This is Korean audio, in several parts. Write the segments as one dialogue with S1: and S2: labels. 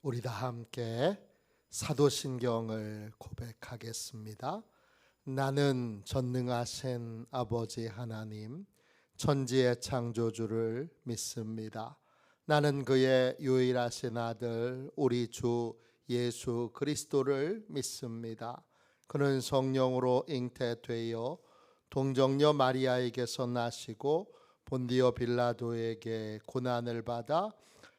S1: 우리 다 함께 사도신경을 고백하겠습니다. 나는 전능하신 아버지 하나님, 천지의 창조주를 믿습니다. 나는 그의 유일하신 아들 우리 주 예수 그리스도를 믿습니다. 그는 성령으로 잉태되어 동정녀 마리아에게서 나시고 본디오 빌라도에게 고난을 받아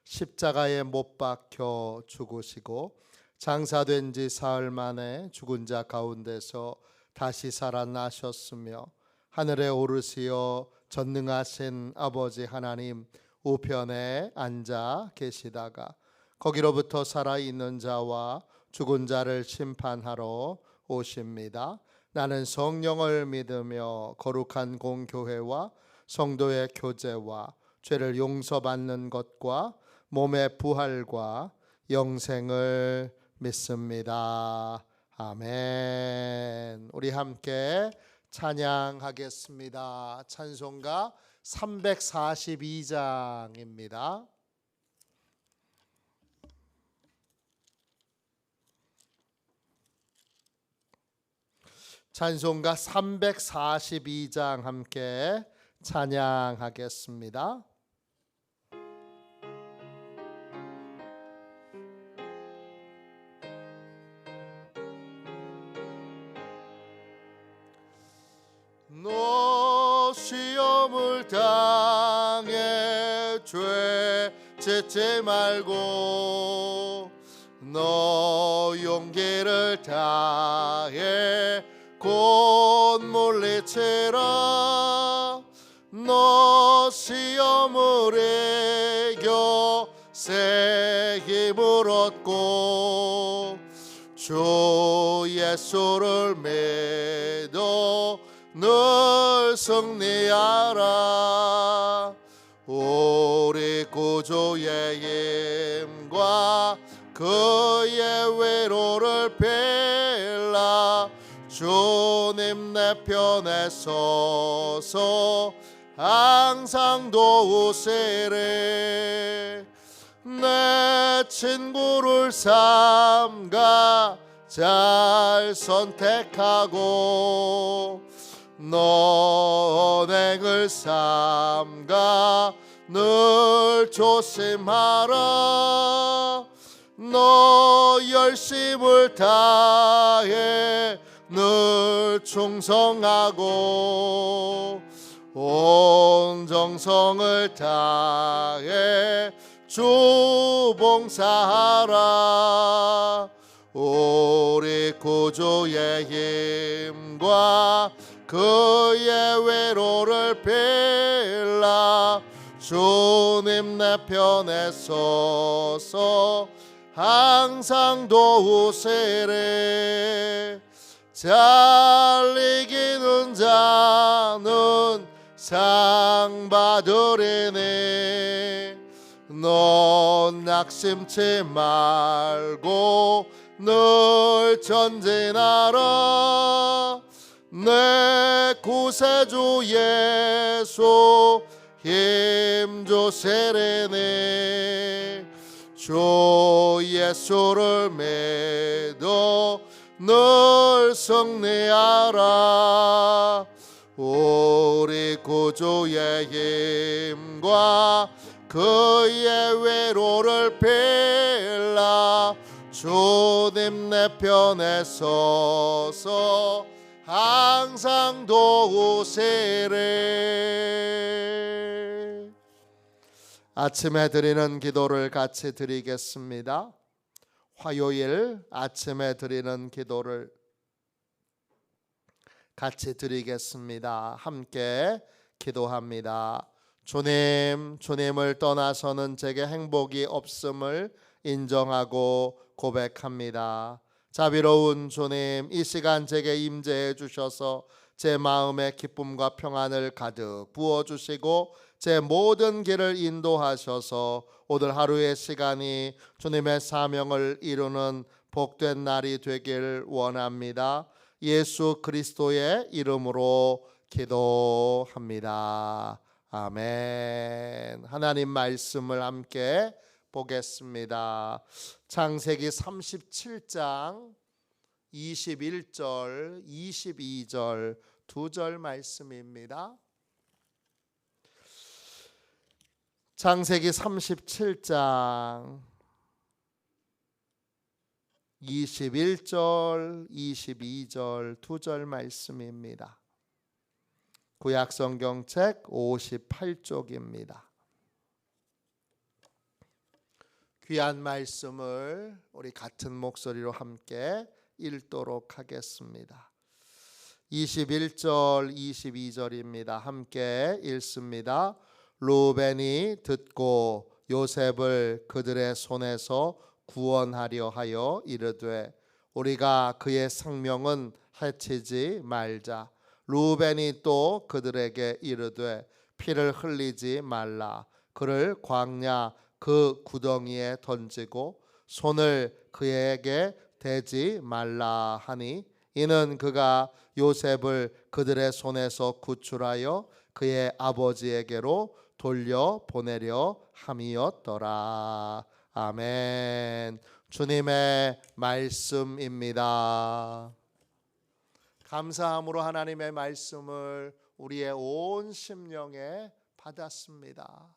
S1: 십자가에 못 박혀 죽으시고 장사된 지 사흘 만에 죽은 자 가운데서 다시 살아나셨으며 하늘에 오르시어 전능하신 아버지 하나님 우편에 앉아 계시다가 거기로부터 살아있는 자와 죽은 자를 심판하러 오십니다. 나는 성령을 믿으며 거룩한 공교회와 성도의 교제와 죄를 용서받는 것과 몸의 부활과 영생을 믿습니다. 아멘. 우리 함께 찬양하겠습니다. 찬송가 342장입니다. 찬송가 342장 함께 찬양하겠습니다. 너 시험을 당해 죄 짓지 말고 너 용기를 다해 곧 물리치라. 너 시험을 이겨 새 힘을 얻고 주 예수를 믿어 늘 승리하라. 우리 구주의 힘과 그의 위로를 빌라. 주님 내 편에 서서 항상 도우시리. 내 친구를 삼가 잘 선택하고 너 언행을 삼가 늘 조심하라. 너 열심을 다해 늘 충성하고 온 정성을 다해 주 봉사하라. 우리 구주의 힘과 그의 위로를 빌라. 주님 내 편에 서서 항상 도우시리. 잘 이기는 자는 상 받으리니 넌 낙심치 말고 늘 전진하라. 내 구세주 예수 힘 주시리니 주 예수를 믿어 늘 승리하라. 우리 구주의 힘과 그의 위로를 빌라. 주님 내 편에 서서 항상 도우시리. 아침에 드리는 기도를 같이 드리겠습니다. 화요일 아침에 드리는 기도를 같이 드리겠습니다. 함께 기도합니다. 주님을 떠나서는 제게 행복이 없음을 인정하고 고백합니다. 자비로운 주님, 이 시간 제게 임재해 주셔서 제 마음에 기쁨과 평안을 가득 부어주시고 제 모든 길을 인도하셔서 오늘 하루의 시간이 주님의 사명을 이루는 복된 날이 되길 원합니다. 예수 그리스도의 이름으로 기도합니다. 아멘. 하나님 말씀을 함께 보겠습니다. 창세기 37장 21절, 22절 두 절 말씀입니다. 창세기 37장 21절, 22절 두 절 말씀입니다. 구약성경책 58쪽입니다. 귀한 말씀을 우리 같은 목소리로 함께 읽도록 하겠습니다. 21절, 22절입니다. 함께 읽습니다. 루벤이 듣고 요셉을 그들의 손에서 구원하려 하여 이르되 우리가 그의 생명은 해치지 말자. 루벤이 또 그들에게 이르되 피를 흘리지 말라. 그를 광야 그 구덩이에 던지고 손을 그에게 대지 말라 하니 이는 그가 요셉을 그들의 손에서 구출하여 그의 아버지에게로 돌려보내려 함이었더라. 아멘. 주님의 말씀입니다. 감사함으로 하나님의 말씀을 우리의 온 심령에 받았습니다.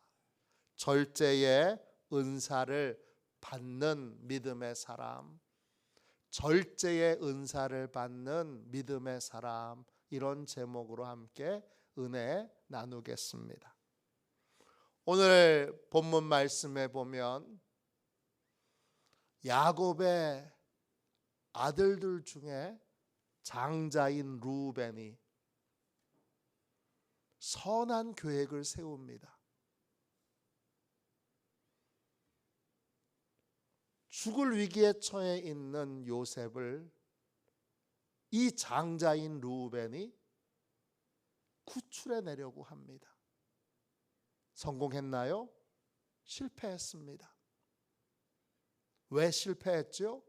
S1: 절제의 은사를 받는 믿음의 사람, 절제의 은사를 받는 믿음의 사람, 이런 제목으로 함께 은혜 나누겠습니다. 오늘 본문 말씀에 보면 야곱의 아들들 중에 장자인 루벤이 선한 계획을 세웁니다. 죽을 위기에 처해 있는 요셉을 이 장자인 루벤이 구출해 내려고 합니다. 성공했나요? 실패했습니다. 왜 실패했죠?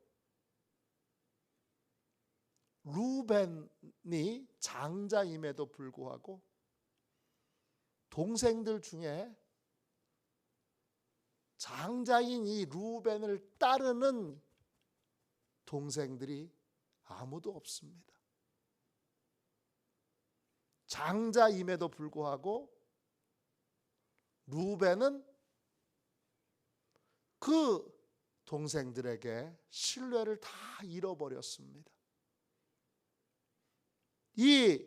S1: 루벤이 장자임에도 불구하고 동생들 중에 장자인 이 루벤을 따르는 동생들이 아무도 없습니다. 장자임에도 불구하고 루벤은 그 동생들에게 신뢰를 다 잃어버렸습니다. 이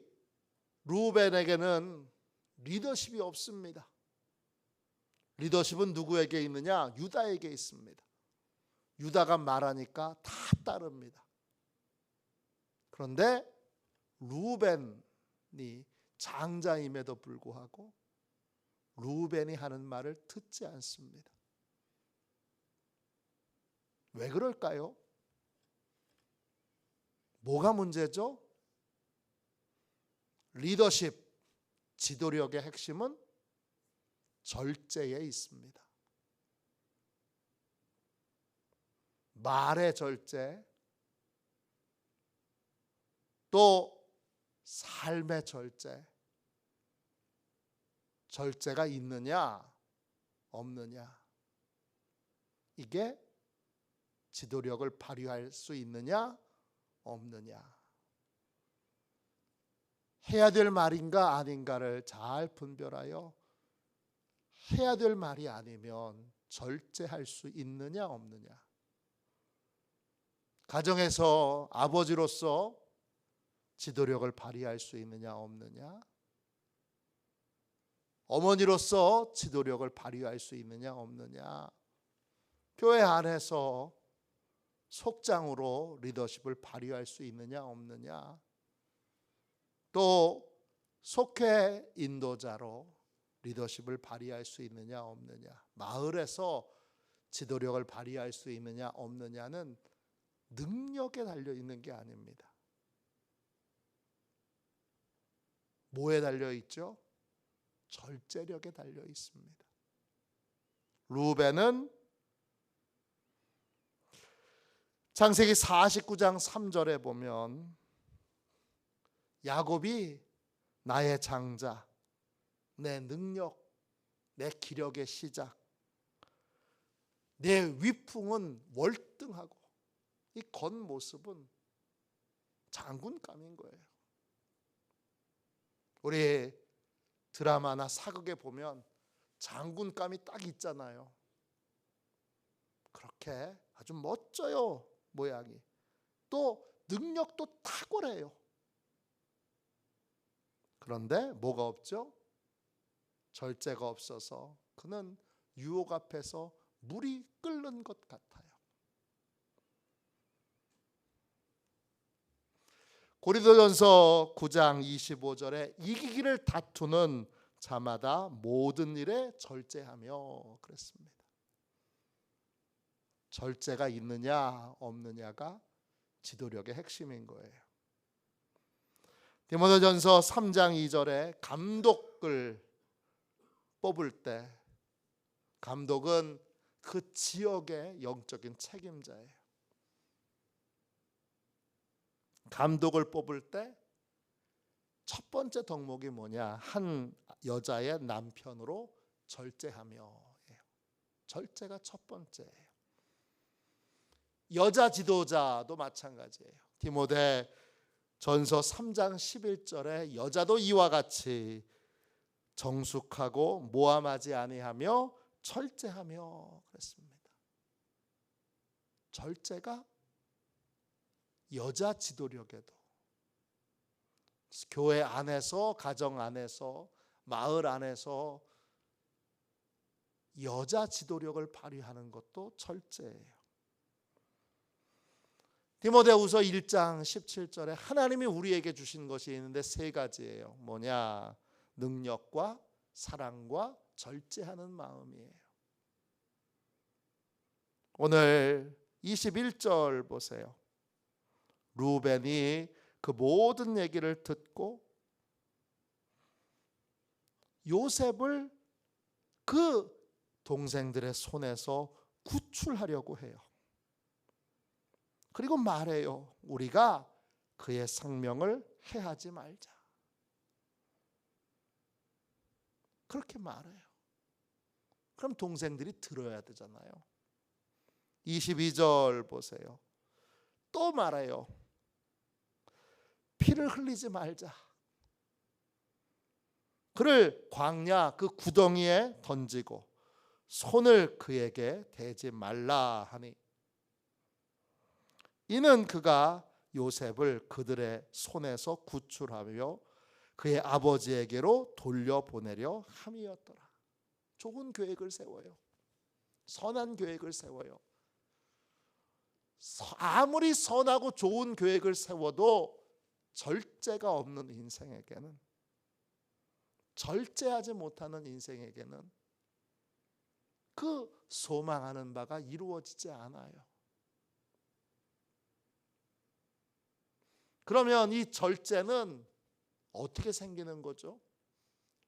S1: 루벤에게는 리더십이 없습니다. 리더십은 누구에게 있느냐? 유다에게 있습니다. 유다가 말하니까 다 따릅니다. 그런데 루벤이 장자임에도 불구하고 루벤이 하는 말을 듣지 않습니다. 왜 그럴까요? 뭐가 문제죠? 리더십, 지도력의 핵심은 절제에 있습니다. 말의 절제, 또 삶의 절제. 절제가 있느냐 없느냐, 이게 지도력을 발휘할 수 있느냐 없느냐, 해야 될 말인가 아닌가를 잘 분별하여 해야 될 말이 아니면 절제할 수 있느냐 없느냐, 가정에서 아버지로서 지도력을 발휘할 수 있느냐 없느냐, 어머니로서 지도력을 발휘할 수 있느냐 없느냐, 교회 안에서 속장으로 리더십을 발휘할 수 있느냐 없느냐, 또 속회 인도자로 리더십을 발휘할 수 있느냐 없느냐, 마을에서 지도력을 발휘할 수 있느냐 없느냐는 능력에 달려 있는 게 아닙니다. 뭐에 달려 있죠? 절제력에 달려 있습니다. 루벤은 창세기 49장 3절에 보면 야곱이 나의 장자, 내 능력, 내 기력의 시작, 내 위풍은 월등하고 이 겉모습은 장군감인 거예요. 우리 드라마나 사극에 보면 장군감이 딱 있잖아요. 그렇게 아주 멋져요, 모양이. 또 능력도 탁월해요. 그런데 뭐가 없죠? 절제가 없어서 그는 유혹 앞에서 물이 끓는 것 같아요. 고린도전서 9장 25절에 이기기를 다투는 자마다 모든 일에 절제하며 그랬습니다. 절제가 있느냐 없느냐가 지도력의 핵심인 거예요. 디모데전서 3장 2절에 감독을 뽑을 때 감독은 그 지역의 영적인 책임자예요. 감독을 뽑을 때 첫 번째 덕목이 뭐냐? 한 여자의 남편으로 절제하며. 절제가 첫 번째예요. 여자 지도자도 마찬가지예요. 디모데 전서 3장 11절에 여자도 이와 같이 정숙하고 모함하지 아니하며 절제하며 그랬습니다. 절제가 여자 지도력에도 교회 안에서, 가정 안에서, 마을 안에서 여자 지도력을 발휘하는 것도 절제예요. 디모데후서 1장 17절에 하나님이 우리에게 주신 것이 있는데 세 가지예요. 뭐냐? 능력과 사랑과 절제하는 마음이에요. 오늘 21절 보세요. 루벤이 그 모든 얘기를 듣고 요셉을 그 동생들의 손에서 구출하려고 해요. 그리고 말해요. 우리가 그의 생명을 해하지 말자. 그렇게 말해요. 그럼 동생들이 들어야 되잖아요. 22절 보세요. 또 말해요. 피를 흘리지 말자. 그를 광야 그 구덩이에 던지고 손을 그에게 대지 말라 하니 이는 그가 요셉을 그들의 손에서 구출하며 그의 아버지에게로 돌려보내려 함이었더라. 좋은 계획을 세워요. 선한 계획을 세워요. 아무리 선하고 좋은 계획을 세워도 절제가 없는 인생에게는, 절제하지 못하는 인생에게는 그 소망하는 바가 이루어지지 않아요. 그러면 이 절제는 어떻게 생기는 거죠?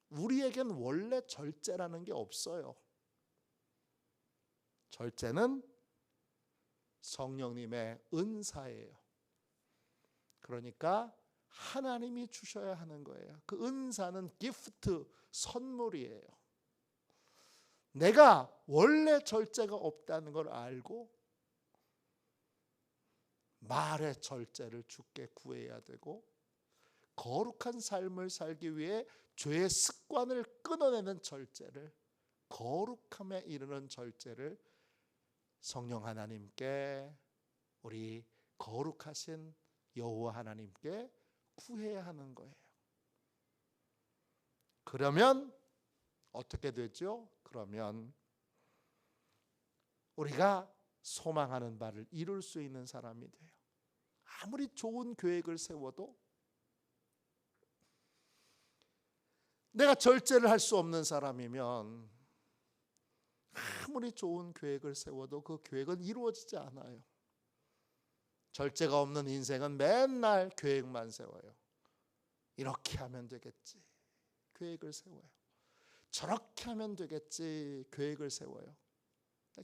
S1: 우리에겐 원래 절제라는 게 없어요. 절제는 성령님의 은사예요. 그러니까 하나님이 주셔야 하는 거예요. 그 은사는 기프트, 선물이에요. 내가 원래 절제가 없다는 걸 알고 말의 절제를 주께 구해야 되고 거룩한 삶을 살기 위해 죄의 습관을 끊어내는 절제를, 거룩함에 이르는 절제를 성령 하나님께, 우리 거룩하신 여호와 하나님께 구해야 하는 거예요. 그러면 어떻게 되죠? 그러면 우리가 소망하는 바를 이룰 수 있는 사람이 돼요. 아무리 좋은 계획을 세워도 내가 절제를 할 수 없는 사람이면 아무리 좋은 계획을 세워도 그 계획은 이루어지지 않아요. 절제가 없는 인생은 맨날 계획만 세워요. 이렇게 하면 되겠지, 계획을 세워요. 저렇게 하면 되겠지, 계획을 세워요.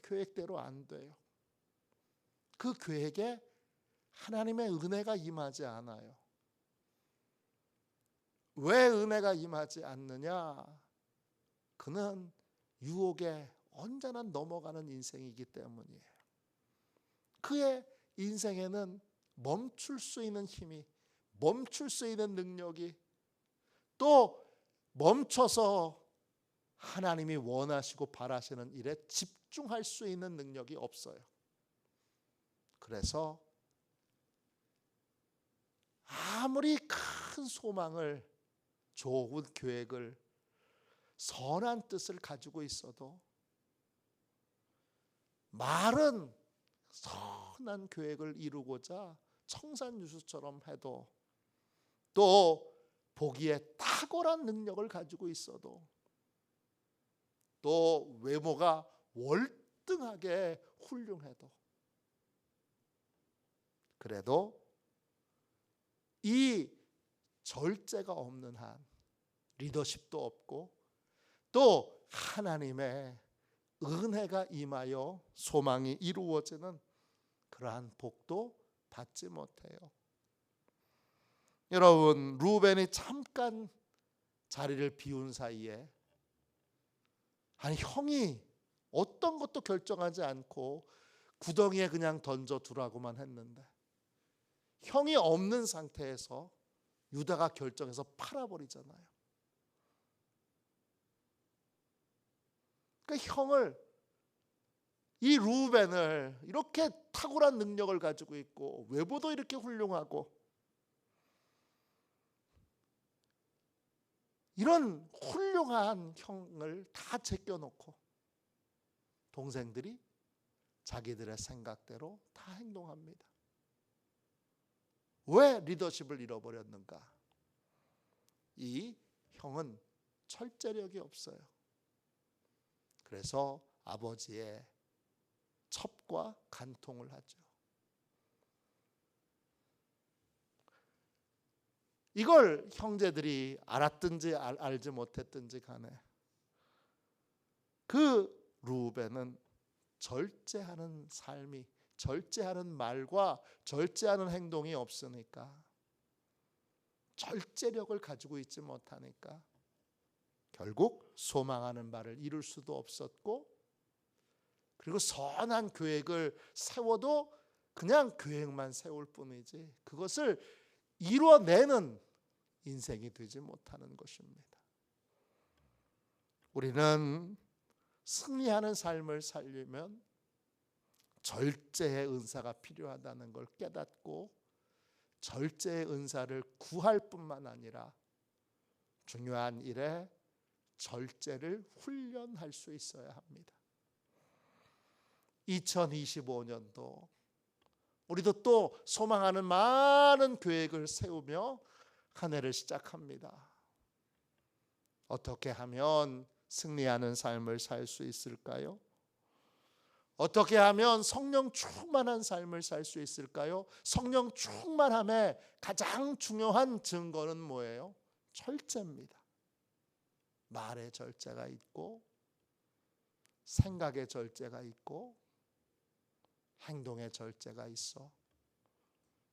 S1: 계획대로 안 돼요. 그 계획에 하나님의 은혜가 임하지 않아요. 왜 은혜가 임하지 않느냐? 그는 유혹에 언제나 넘어가는 인생이기 때문이에요. 그의 인생에는 멈출 수 있는 힘이, 멈출 수 있는 능력이, 또 멈춰서 하나님이 원하시고 바라시는 일에 집중할 수 있는 능력이 없어요. 그래서 아무리 큰 소망을, 좋은 계획을, 선한 뜻을 가지고 있어도, 말은 선한 계획을 이루고자 청산유수처럼 해도, 또 보기에 탁월한 능력을 가지고 있어도, 또 외모가 월등하게 훌륭해도, 그래도 이 절제가 없는 한 리더십도 없고, 또 하나님의 은혜가 임하여 소망이 이루어지는 그러한 복도 받지 못해요. 여러분, 루벤이 잠깐 자리를 비운 사이에 형이 어떤 것도 결정하지 않고 구덩이에 그냥 던져두라고만 했는데, 형이 없는 상태에서 유다가 결정해서 팔아버리잖아요. 그러니까 형을, 이 루벤을 이렇게 탁월한 능력을 가지고 있고 외모도 이렇게 훌륭하고 이런 훌륭한 형을 다 제껴놓고 동생들이 자기들의 생각대로 다 행동합니다. 왜 리더십을 잃어버렸는가? 이 형은 절제력이 없어요. 그래서 아버지의 첩과 간통을 하죠. 이걸 형제들이 알았든지 알지 못했든지 간에 그 루벤은 절제하는 삶이, 절제하는 말과 절제하는 행동이 없으니까, 절제력을 가지고 있지 못하니까 결국 소망하는 바를 이룰 수도 없었고, 그리고 선한 계획을 세워도 그냥 계획만 세울 뿐이지 그것을 이뤄내는 인생이 되지 못하는 것입니다. 우리는 승리하는 삶을 살려면 절제의 은사가 필요하다는 걸 깨닫고, 절제의 은사를 구할 뿐만 아니라 중요한 일에 절제를 훈련할 수 있어야 합니다. 2025년도 우리도 또 소망하는 많은 계획을 세우며 한 해를 시작합니다. 어떻게 하면 승리하는 삶을 살 수 있을까요? 어떻게 하면 성령 충만한 삶을 살 수 있을까요? 성령 충만함의 가장 중요한 증거는 뭐예요? 절제입니다. 말의 절제가 있고, 생각의 절제가 있고, 행동의 절제가 있어.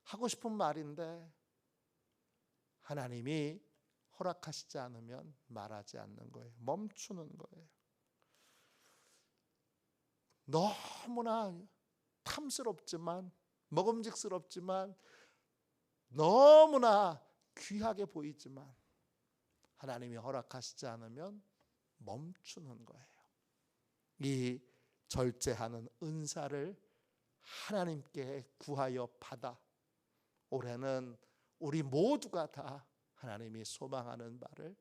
S1: 하고 싶은 말인데 하나님이 허락하시지 않으면 말하지 않는 거예요. 멈추는 거예요. 너무나 탐스럽지만, 먹음직스럽지만, 너무나 귀하게 보이지만 하나님이 허락하시지 않으면 멈추는 거예요. 이 절제하는 은사를 하나님께 구하여 받아 올해는 우리 모두가 다 하나님이 소망하는 바를,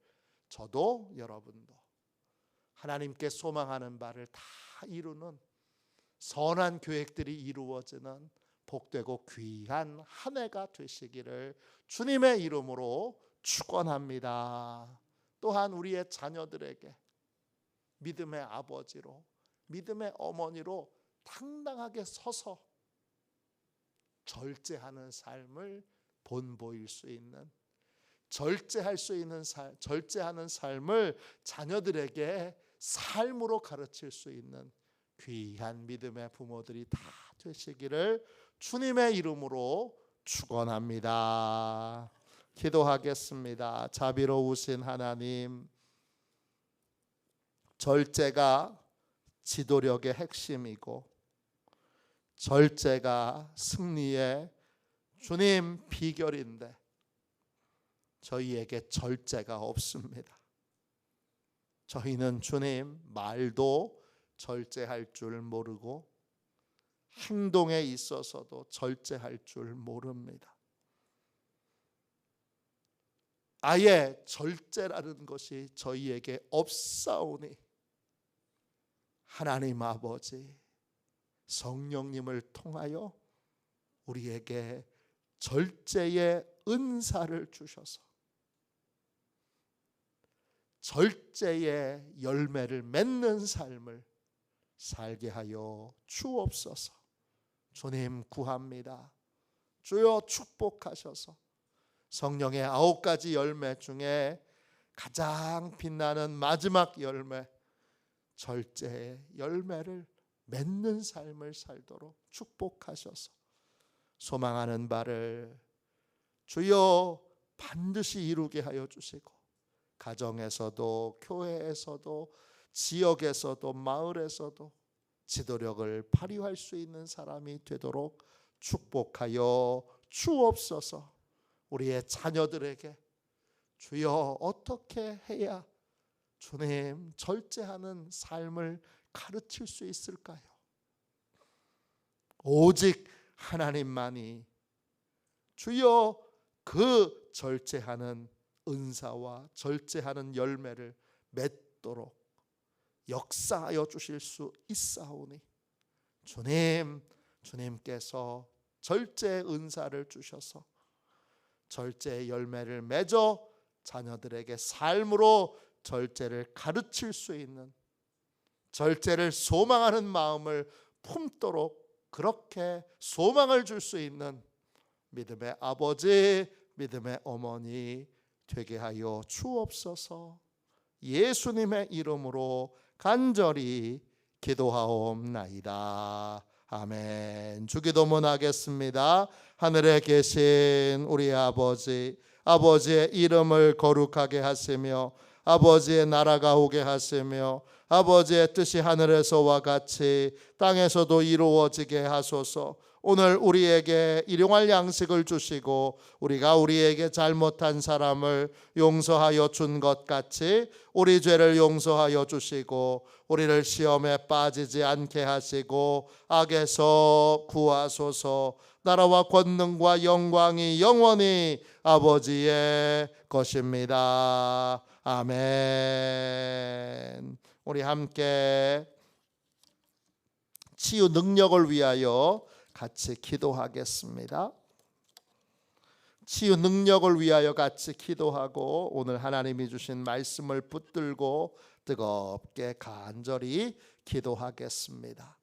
S1: 저도 여러분도 하나님께 소망하는 바를 다 이루는 선한 계획들이 이루어지는 복되고 귀한 한 해가 되시기를 주님의 이름으로 축원합니다. 또한 우리의 자녀들에게 믿음의 아버지로, 믿음의 어머니로 당당하게 서서 절제하는 삶을 본보일 수 있는, 절제할 수 있는 절제하는 삶을 자녀들에게 삶으로 가르칠 수 있는 귀한 믿음의 부모들이 다 되시기를 주님의 이름으로 축원합니다. 기도하겠습니다. 자비로우신 하나님, 절제가 지도력의 핵심이고 절제가 승리의 주님 비결인데 저희에게 절제가 없습니다. 저희는 주님 말도 절제할 줄 모르고 행동에 있어서도 절제할 줄 모릅니다. 아예 절제라는 것이 저희에게 없사오니 하나님 아버지 성령님을 통하여 우리에게 절제의 은사를 주셔서 절제의 열매를 맺는 삶을 살게 하여 주옵소서. 주님 구합니다. 주여 축복하셔서 성령의 9가지 열매 중에 가장 빛나는 마지막 열매, 절제의 열매를 맺는 삶을 살도록 축복하셔서 소망하는 바를 주여 반드시 이루게 하여 주시고 가정에서도 교회에서도 지역에서도 마을에서도 지도력을 발휘할 수 있는 사람이 되도록 축복하여 주옵소서. 우리의 자녀들에게 주여 어떻게 해야 주님 절제하는 삶을 가르칠 수 있을까요? 오직 하나님만이 주여 그 절제하는 은사와 절제하는 열매를 맺도록 역사하여 주실 수 있사오니 주님께서 절제의 은사를 주셔서 절제의 열매를 맺어 자녀들에게 삶으로 절제를 가르칠 수 있는, 절제를 소망하는 마음을 품도록 그렇게 소망을 줄 수 있는 믿음의 아버지, 믿음의 어머니 되게 하여 주옵소서. 예수님의 이름으로 간절히 기도하옵나이다. 아멘. 주기도문 하겠습니다. 하늘에 계신 우리 아버지, 아버지의 이름을 거룩하게 하시며 아버지의 나라가 오게 하시며 아버지의 뜻이 하늘에서와 같이 땅에서도 이루어지게 하소서. 오늘 우리에게 일용할 양식을 주시고 우리가 우리에게 잘못한 사람을 용서하여 준 것 같이 우리 죄를 용서하여 주시고 우리를 시험에 빠지지 않게 하시고 악에서 구하소서. 나라와 권능과 영광이 영원히 아버지의 것입니다. 아멘. 우리 함께 치유 능력을 위하여 같이 기도하겠습니다. 치유 능력을 위하여 같이 기도하고 오늘 하나님이 주신 말씀을 붙들고 뜨겁게 간절히 기도하겠습니다.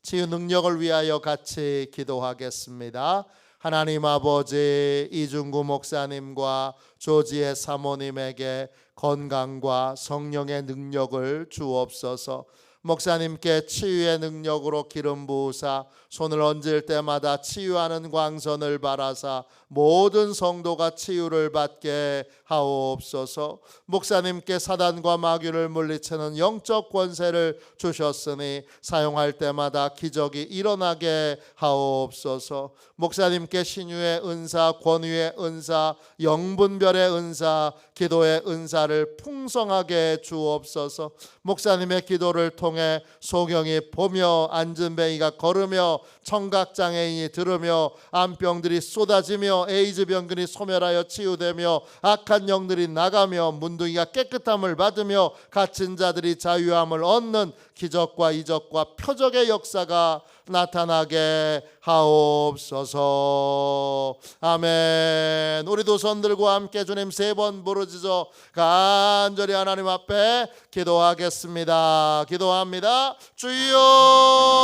S1: 치유 능력을 위하여 같이 기도하겠습니다. 하나님 아버지, 이중구 목사님과 조지의 사모님에게 건강과 성령의 능력을 주옵소서. 목사님께 치유의 능력으로 기름 부으사 손을 얹을 때마다 치유하는 광선을 바라사 모든 성도가 치유를 받게 하옵소서. 목사님께 사단과 마귀를 물리치는 영적 권세를 주셨으니 사용할 때마다 기적이 일어나게 하옵소서. 목사님께 신유의 은사, 권위의 은사, 영분별의 은사, 기도의 은사를 풍성하게 주옵소서. 목사님의 기도를 통해 소경이 보며 안진뱅이가 걸으며 청각장애인이 들으며 암병들이 쏟아지며 에이즈 병균이 소멸하여 치유되며 악한 영들이 나가며 문둥이가 깨끗함을 받으며 갇힌 자들이 자유함을 얻는 기적과 이적과 표적의 역사가 나타나게 하옵소서. 아멘. 우리도 손 들고 함께 주님 3번 부르짖어 간절히 하나님 앞에 기도하겠습니다. 기도합니다. 주여